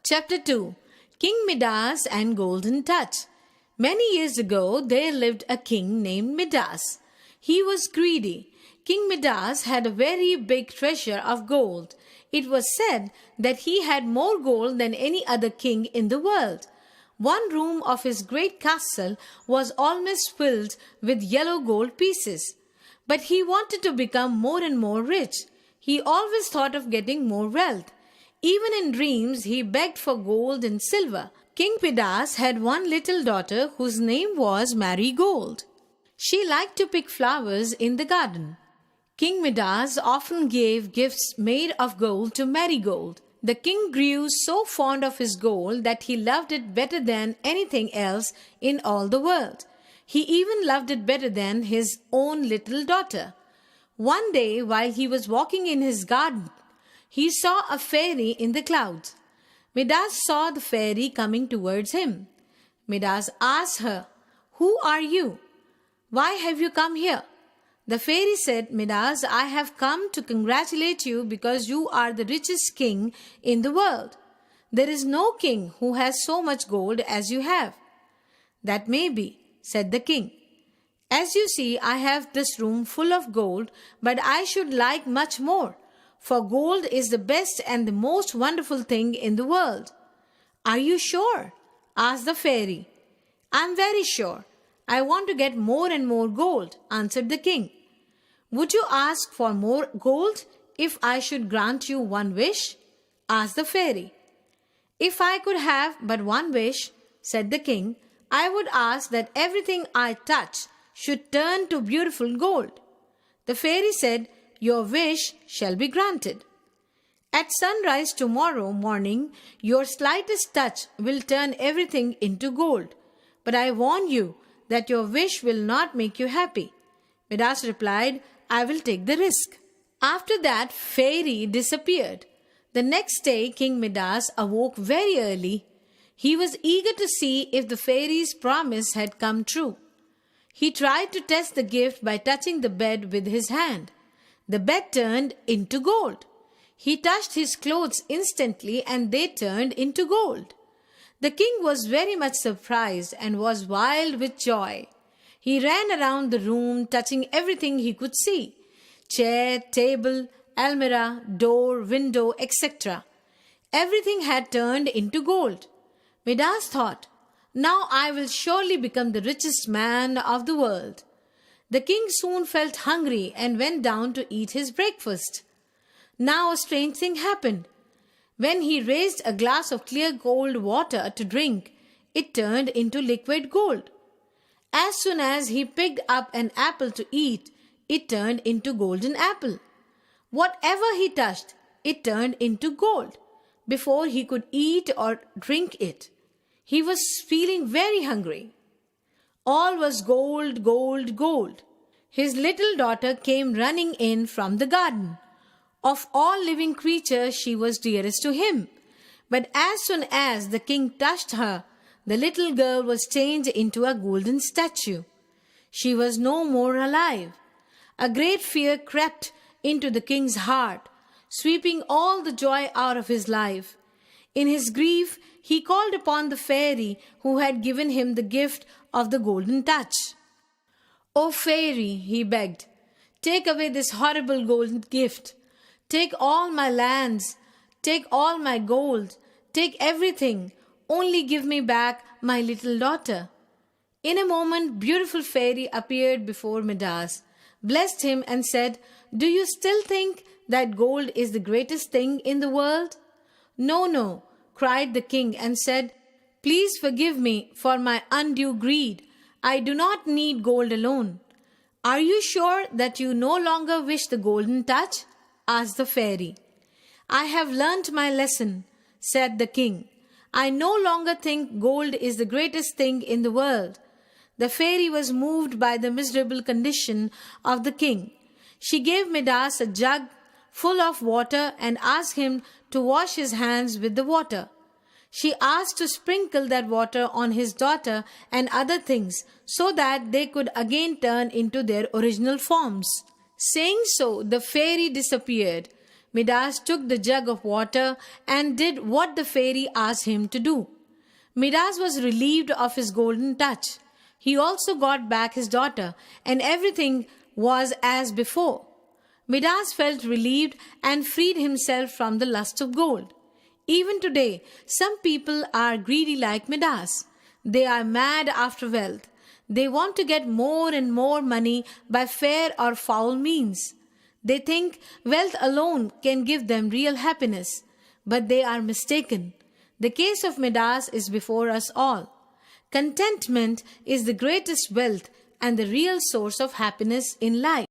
Chapter 2. King Midas and Golden Touch. Many years ago, there lived a king named Midas. He was greedy. King Midas had a very big treasure of gold. It was said that he had more gold than any other king in the world. One room of his great castle was almost filled with yellow gold pieces. But he wanted to become more and more rich. He always thought of getting more wealth. Even in dreams, he begged for gold and silver. King Midas had one little daughter whose name was Marigold. She liked to pick flowers in the garden. King Midas often gave gifts made of gold to Marigold. The king grew so fond of his gold that he loved it better than anything else in all the world. He even loved it better than his own little daughter. One day, while he was walking in his garden, he saw a fairy in the clouds. Midas saw the fairy coming towards him. Midas asked her, "Who are you? Why have you come here?" The fairy said, "Midas, I have come to congratulate you because you are the richest king in the world. There is no king who has so much gold as you have." "That may be," said the king. "As you see, I have this room full of gold, but I should like much more. For gold is the best and the most wonderful thing in the world." "Are you sure?" asked the fairy. "I'm very sure. I want to get more and more gold," answered the king. "Would you ask for more gold if I should grant you one wish?" asked the fairy. "If I could have but one wish," said the king, "I would ask that everything I touch should turn to beautiful gold." The fairy said, "Your wish shall be granted. At sunrise tomorrow morning, your slightest touch will turn everything into gold. But I warn you that your wish will not make you happy." Midas replied, "I will take the risk." After that, fairy disappeared. The next day, King Midas awoke very early. He was eager to see if the fairy's promise had come true. He tried to test the gift by touching the bed with his hand. The bed turned into gold. He touched his clothes instantly and they turned into gold. The king was very much surprised and was wild with joy. He ran around the room touching everything he could see: chair, table, almirah, door, window, etc. Everything had turned into gold. Midas thought, "Now I will surely become the richest man of the world." The king soon felt hungry and went down to eat his breakfast. Now a strange thing happened. When he raised a glass of clear cold water to drink, it turned into liquid gold. As soon as he picked up an apple to eat, it turned into golden apple. Whatever he touched, it turned into gold before he could eat or drink it. He was feeling very hungry. All was gold, gold, gold. His little daughter came running in from the garden. Of all living creatures, she was dearest to him. But as soon as the king touched her, the little girl was changed into a golden statue. She was no more alive. A great fear crept into the king's heart, sweeping all the joy out of his life. In his grief, he called upon the fairy who had given him the gift of the golden touch. "Oh fairy," he begged, "take away this horrible golden gift. Take all my lands, take all my gold, take everything. Only give me back my little daughter." In a moment, beautiful fairy appeared before Midas, blessed him and said, "Do you still think that gold is the greatest thing in the world?" "No, no," cried the king and said, "Please forgive me for my undue greed. I do not need gold alone." "Are you sure that you no longer wish the golden touch?" asked the fairy. "I have learnt my lesson," said the king. "I no longer think gold is the greatest thing in the world." The fairy was moved by the miserable condition of the king. She gave Midas a jug full of water and asked him to wash his hands with the water. She asked to sprinkle that water on his daughter and other things so that they could again turn into their original forms. Saying so, the fairy disappeared. Midas took the jug of water and did what the fairy asked him to do. Midas was relieved of his golden touch. He also got back his daughter, and everything was as before. Midas felt relieved and freed himself from the lust of gold. Even today, some people are greedy like Midas. They are mad after wealth. They want to get more and more money by fair or foul means. They think wealth alone can give them real happiness, but they are mistaken. The case of Midas is before us all. Contentment is the greatest wealth and the real source of happiness in life.